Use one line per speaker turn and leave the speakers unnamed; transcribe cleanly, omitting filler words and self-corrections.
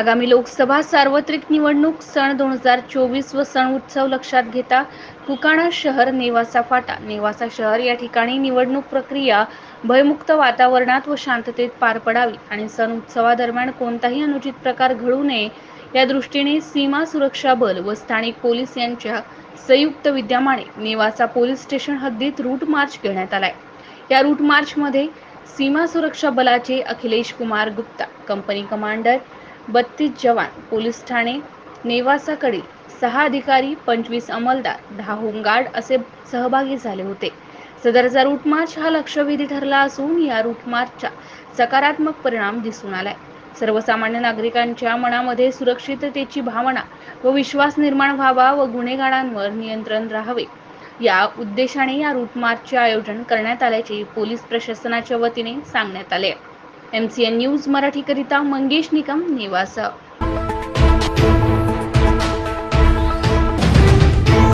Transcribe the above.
आगामी लोकसभा सार्वत्रिक निवडणूक सन 2024 व सण उत्सव लक्षात घेता फुकाणा शहर नेवासा फाटा नेवासा शहर या ठिकाणी निवडणूक प्रक्रिया भयमुक्त वातावरणात व शांततेत पार पडावी आणि सण उत्सवादरम्यान कोणताही अनुचित प्रकार घडू नये या दृष्टीने सीमा सुरक्षा बल व स्थानिक पोलीस यांच्या संयुक्त विद्यमाने नेवासा पोलीस स्टेशन हद्दीत रूट मार्च घेण्यात आलाय। या रूट मार्च मध्ये सीमा सुरक्षा बलाचे अखिलेश कुमार गुप्ता, कंपनी कमांडर, 32 जवान, पोलीस ठाणे नेवासाकडील 6 अधिकारी, 25 अंमलदार, 10 होमगार्ड असे सहभागी झाले होते। सदरचा रूट मार्च हा लक्षवेधी ठरला असून या रूट मार्चचा सकारात्मक परिणाम दिसून आलाय। सर्वसामान्य नागरिकांच्या मनामध्ये सुरक्षिततेची भावना व विश्वास निर्माण व्हावा व गुन्हेगारांवर नियंत्रण राहावे या उद्देशाने या रूट मार्चचे आयोजन करण्यात आल्याचे पोलीस प्रशासनाच्या वतीने सांगण्यात आले। MCN न्यूज मराठी करिता मंगेश निकम, नेवासा।